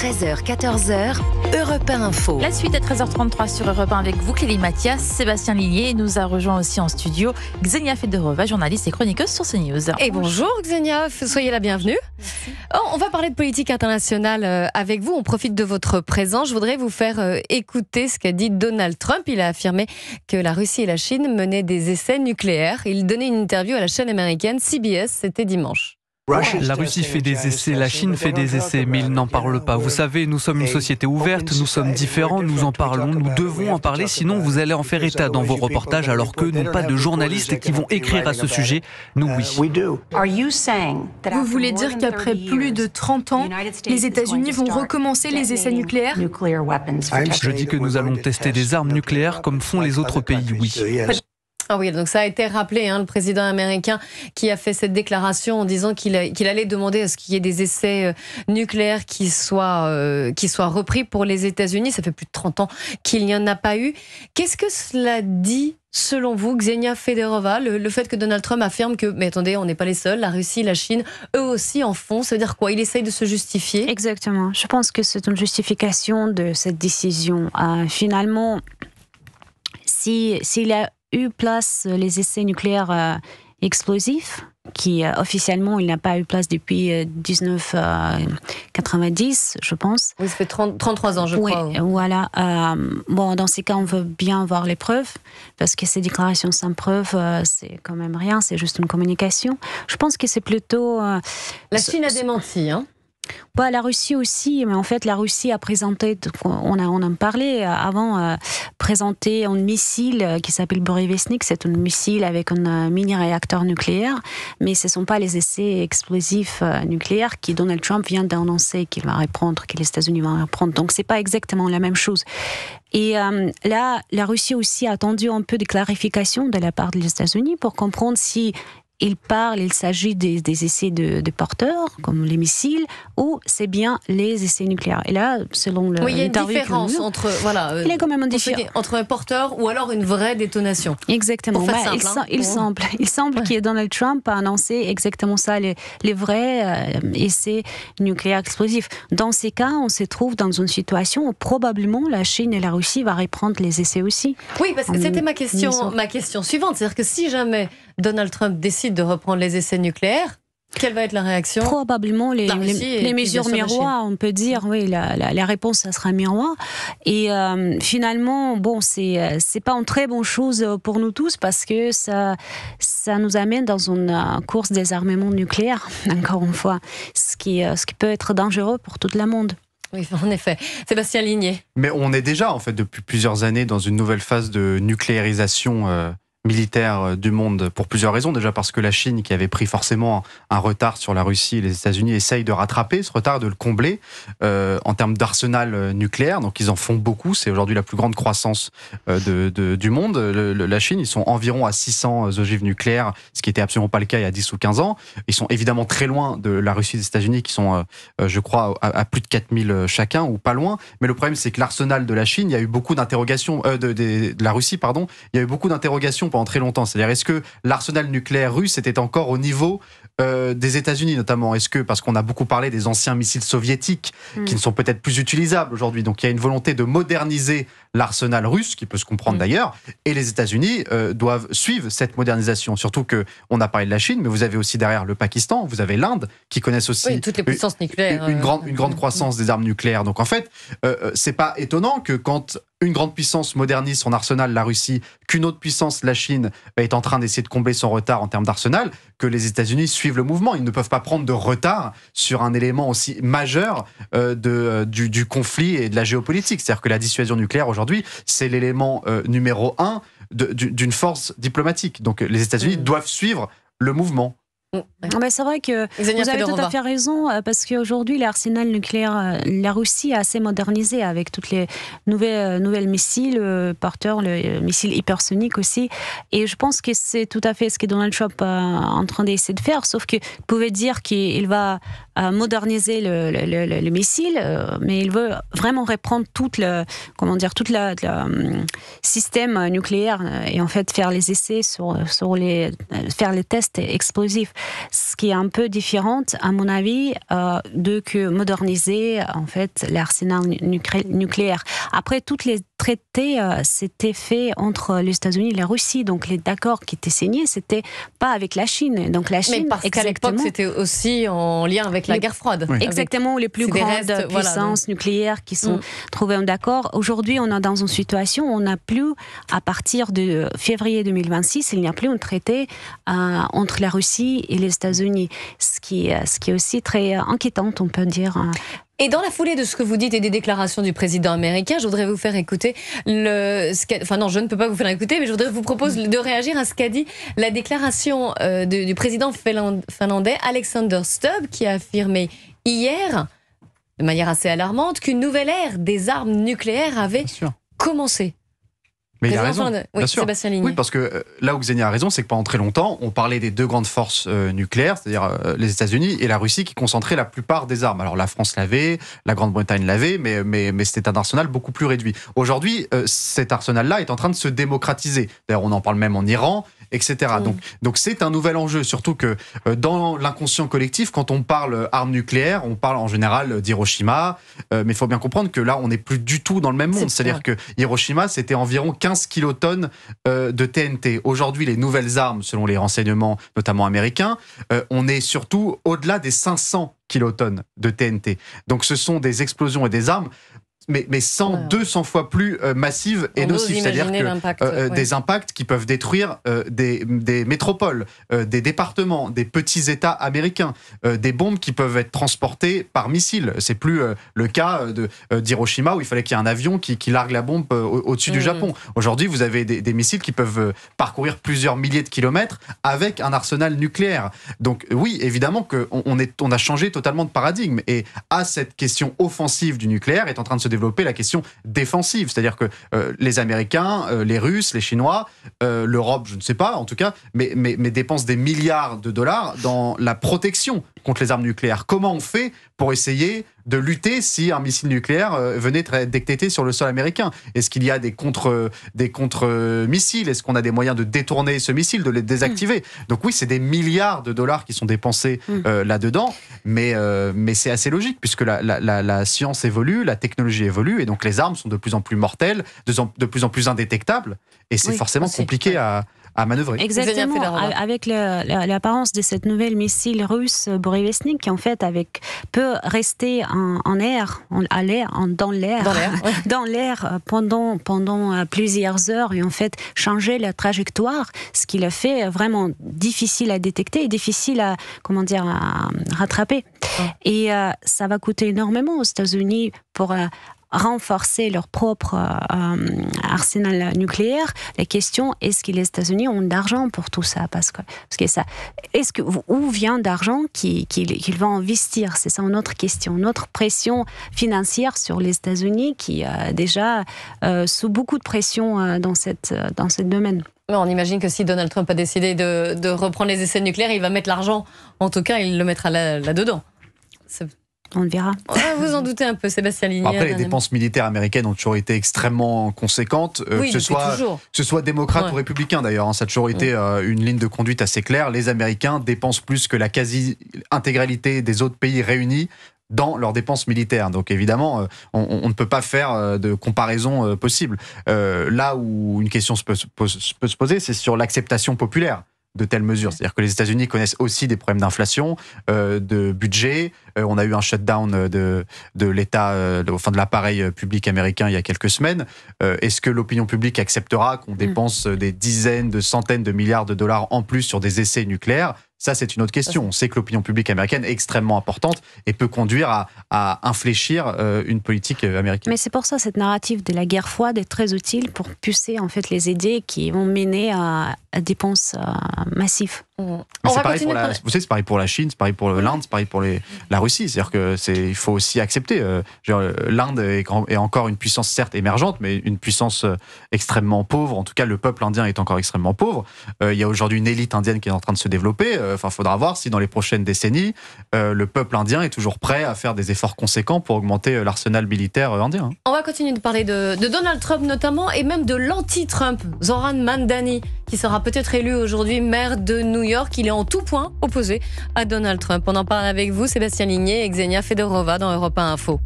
13h, 14h, Europe 1 Info. La suite à 13h33 sur Europe 1 avec vous, Clélie Mathias, Sébastien Lillier. Nous a rejoint aussi en studio Xenia Federova, journaliste et chroniqueuse sur CNews. Et bonjour Xenia, soyez la bienvenue. On va parler de politique internationale avec vous. On profite de votre présence. Je voudrais vous faire écouter ce qu'a dit Donald Trump. Il a affirmé que la Russie et la Chine menaient des essais nucléaires. Il donnait une interview à la chaîne américaine CBS, c'était dimanche. La Russie fait des essais, la Chine fait des essais, mais ils n'en parlent pas. Vous savez, nous sommes une société ouverte, nous sommes différents, nous en parlons, nous devons en parler, sinon vous allez en faire état dans vos reportages, alors qu'eux n'ont pas de journalistes qui vont écrire à ce sujet. Nous, oui. Vous voulez dire qu'après plus de 30 ans, les États-Unis vont recommencer les essais nucléaires ? Je dis que nous allons tester des armes nucléaires comme font les autres pays, oui. Ah oui, donc ça a été rappelé, le président américain qui a fait cette déclaration en disant qu'il allait demander à ce qu'il y ait des essais nucléaires qui soient repris pour les États-Unis. Ça fait plus de 30 ans qu'il n'y en a pas eu. Qu'est-ce que cela dit, selon vous, Xenia Federova, le fait que Donald Trump affirme que, mais attendez, on n'est pas les seuls, la Russie, la Chine, eux aussi en font, ça veut dire quoi? Il essaye de se justifier? Exactement. Je pense que c'est une justification de cette décision. Finalement, s'il a eu place les essais nucléaires explosifs, qui officiellement il n'a pas eu place depuis 1990, je pense. Oui, ça fait 33 ans, je crois. Oui, voilà. Bon, dans ces cas, on veut bien voir les preuves, parce que ces déclarations sans preuves, c'est quand même rien, c'est juste une communication. Je pense que c'est plutôt... La Chine a démenti, Bah, la Russie aussi, mais en fait la Russie a présenté, on en parlait avant, présenté un missile qui s'appelle Burevestnik. C'est un missile avec un mini-réacteur nucléaire, mais ce ne sont pas les essais explosifs nucléaires que Donald Trump vient d'annoncer qu'il va reprendre, que les États-Unis vont reprendre. Donc c'est pas exactement la même chose. Et là, la Russie aussi a attendu un peu de clarification de la part des États-Unis pour comprendre si il s'agit des essais de porteurs, comme les missiles, ou c'est bien les essais nucléaires. Et là, selon le... Oui, il y a une différence entre... il y a quand même une différence. Entre un porteur ou alors une vraie détonation. Exactement. Il semble que Donald Trump a annoncé exactement ça, les vrais essais nucléaires explosifs. Dans ces cas, on se trouve dans une situation où probablement la Chine et la Russie vont reprendre les essais aussi. Oui, parce que c'était ma question suivante. C'est-à-dire que si jamais Donald Trump décide de reprendre les essais nucléaires, quelle va être la réaction? Probablement les mesures miroirs, on peut dire. Oui, la réponse, ça sera miroir. Et finalement, bon, c'est pas une très bonne chose pour nous tous, parce que ça nous amène dans une course des armements nucléaires, encore une fois, ce qui peut être dangereux pour tout le monde. Oui, en effet. Sébastien Lillier. Mais on est déjà, en fait, depuis plusieurs années dans une nouvelle phase de nucléarisation militaire du monde, pour plusieurs raisons. Déjà parce que la Chine, qui avait pris forcément un retard sur la Russie et les États-Unis, essaye de rattraper ce retard, de le combler en termes d'arsenal nucléaire. Donc ils en font beaucoup. C'est aujourd'hui la plus grande croissance du monde. La Chine, ils sont environ à 600 ogives nucléaires, ce qui n'était absolument pas le cas il y a 10 ou 15 ans. Ils sont évidemment très loin de la Russie et des États-Unis, qui sont, je crois, à plus de 4000 chacun, ou pas loin. Mais le problème, c'est que l'arsenal de la Chine, il y a eu beaucoup d'interrogations, de la Russie, pardon, il y a eu beaucoup d'interrogations pendant très longtemps. C'est-à-dire, est-ce que l'arsenal nucléaire russe était encore au niveau des États-Unis, notamment? Est-ce que, parce qu'on a beaucoup parlé des anciens missiles soviétiques qui ne sont peut-être plus utilisables aujourd'hui, donc il y a une volonté de moderniser l'arsenal russe, qui peut se comprendre d'ailleurs, et les États-Unis doivent suivre cette modernisation. Surtout qu'on a parlé de la Chine, mais vous avez aussi derrière le Pakistan, vous avez l'Inde, qui connaissent aussi toutes les puissances nucléaires, une grande croissance des armes nucléaires. Donc en fait, c'est pas étonnant que quand une grande puissance modernise son arsenal, la Russie, qu'une autre puissance, la Chine, est en train d'essayer de combler son retard en termes d'arsenal, que les États-Unis suivent le mouvement. Ils ne peuvent pas prendre de retard sur un élément aussi majeur du conflit et de la géopolitique. C'est-à-dire que la dissuasion nucléaire, aujourd'hui, c'est l'élément numéro 1 d'une force diplomatique. Donc les États-Unis doivent suivre le mouvement. C'est vrai que vous avez tout à fait raison, parce qu'aujourd'hui l'arsenal nucléaire, la Russie a assez modernisé avec toutes les nouvelles missiles porteurs, le missile hypersonique aussi, et je pense que c'est tout à fait ce que Donald Trump est en train d'essayer de faire, sauf que vous pouvez dire qu'il va moderniser le missile, mais il veut vraiment reprendre tout le système nucléaire et en fait faire les essais faire les tests explosifs. Ce qui est un peu différent, à mon avis, de que moderniser en fait l'arsenal nucléaire. Après, toutes les traités s'étaient faits entre les États-Unis et la Russie, donc les accords qui étaient signés, c'était pas avec la Chine. Donc la Chine, mais parce qu'à l'époque, c'était aussi en lien avec la guerre froide. Oui. Exactement, les plus grandes puissances nucléaires qui sont trouvées en accord. Aujourd'hui, on est dans une situation où on n'a plus, à partir de février 2026, il n'y a plus un traité entre la Russie et les États-Unis, ce qui est aussi très inquiétant, on peut dire. Et dans la foulée de ce que vous dites et des déclarations du président américain, je voudrais vous faire écouter enfin non, je ne peux pas vous faire écouter, mais je voudrais vous proposer de réagir à ce qu'a dit la déclaration du président finlandais Alexander Stubb, qui a affirmé hier, de manière assez alarmante, qu'une nouvelle ère des armes nucléaires avait commencé. Mais il a raison, bien sûr. Sébastien Ligné. Oui, parce que là où Xenia a raison, c'est que pendant très longtemps, on parlait des deux grandes forces nucléaires, c'est-à-dire les États-Unis et la Russie, qui concentraient la plupart des armes. Alors la France l'avait, la Grande-Bretagne l'avait, mais c'était un arsenal beaucoup plus réduit. Aujourd'hui, cet arsenal-là est en train de se démocratiser. D'ailleurs, on en parle même en Iran, etc. Donc c'est un nouvel enjeu, surtout que dans l'inconscient collectif, quand on parle armes nucléaires, on parle en général d'Hiroshima, mais il faut bien comprendre que là, on n'est plus du tout dans le même monde. C'est-à-dire que Hiroshima, c'était environ 15 kilotonnes de TNT. Aujourd'hui, les nouvelles armes, selon les renseignements notamment américains, on est surtout au-delà des 500 kilotonnes de TNT. Donc ce sont des explosions et des armes mais 200 fois plus massives et nocives. C'est-à-dire que des impacts qui peuvent détruire des métropoles, des départements, des petits États américains, des bombes qui peuvent être transportées par missile. C'est plus le cas d'Hiroshima où il fallait qu'il y ait un avion qui largue la bombe au-dessus du Japon. Aujourd'hui, vous avez des missiles qui peuvent parcourir plusieurs milliers de kilomètres avec un arsenal nucléaire. Donc oui, évidemment qu'on a changé totalement de paradigme. Et à cette question offensive du nucléaire est en train de se développer la question défensive. C'est-à-dire que les Américains, les Russes, les Chinois, l'Europe, je ne sais pas en tout cas, mais dépensent des milliards de dollars dans la protection contre les armes nucléaires. Comment on fait pour essayer de lutter si un missile nucléaire venait être détecté sur le sol américain? Est-ce qu'il y a des contre-missiles? Est-ce qu'on a des moyens de détourner ce missile, de les désactiver? Donc oui, c'est des milliards de dollars qui sont dépensés là-dedans, mais c'est assez logique puisque la science évolue, la technologie évolue, et donc les armes sont de plus en plus mortelles, de plus en plus indétectables, et c'est forcément compliqué à manœuvrer. Exactement, avec l'apparence de cette nouvelle missile russe Burevestnik, qui en fait peut rester dans l'air pendant plusieurs heures et en fait changer la trajectoire, ce qui le fait vraiment difficile à détecter et difficile à rattraper. Et ça va coûter énormément aux États-Unis pour renforcer leur propre arsenal nucléaire. La question, est-ce que les États-Unis ont de l'argent pour tout ça? Parce que ça, où vient d'argent qu'ils vont investir? C'est ça une autre question, une autre pression financière sur les États-Unis qui déjà sous beaucoup de pression dans ce domaine. On imagine que si Donald Trump a décidé de reprendre les essais nucléaires, il va mettre l'argent. En tout cas, il le mettra là-dedans. On le verra. Vous en doutez un peu, Sébastien Ligné. Après, les dépenses militaires américaines ont toujours été extrêmement conséquentes, que ce soit démocrate ou républicain d'ailleurs. Ça a toujours été une ligne de conduite assez claire. Les Américains dépensent plus que la quasi-intégralité des autres pays réunis dans leurs dépenses militaires. Donc évidemment, on ne peut pas faire de comparaison possible. Là où une question peut se poser, c'est sur l'acceptation populaire de telles mesures. C'est-à-dire que les États-Unis connaissent aussi des problèmes d'inflation, de budget. On a eu un shutdown de l'État, de l'appareil public américain il y a quelques semaines. Est-ce que l'opinion publique acceptera qu'on dépense des dizaines, de centaines de milliards de dollars en plus sur des essais nucléaires? Ça, c'est une autre question. On sait que l'opinion publique américaine est extrêmement importante et peut conduire à infléchir une politique américaine. Mais c'est pour ça, cette narrative de la guerre froide est très utile pour pousser en fait les idées qui vont mener à dépenses massives. C'est pareil c'est pareil pour la Chine, c'est pareil pour l'Inde, c'est pareil pour la Russie. C'est-à-dire que il faut aussi accepter. L'Inde est encore une puissance certes émergente, mais une puissance extrêmement pauvre. En tout cas, le peuple indien est encore extrêmement pauvre. Il y a aujourd'hui une élite indienne qui est en train de se développer. Faudra voir si dans les prochaines décennies, le peuple indien est toujours prêt à faire des efforts conséquents pour augmenter l'arsenal militaire indien. On va continuer de parler de Donald Trump notamment, et même de l'anti-Trump, Zoran Mandani, qui sera peut-être élu aujourd'hui maire de New York. Il est en tout point opposé à Donald Trump. On en parle avec vous, Sébastien Ligné et Xenia Fedorova dans Europe 1 Info.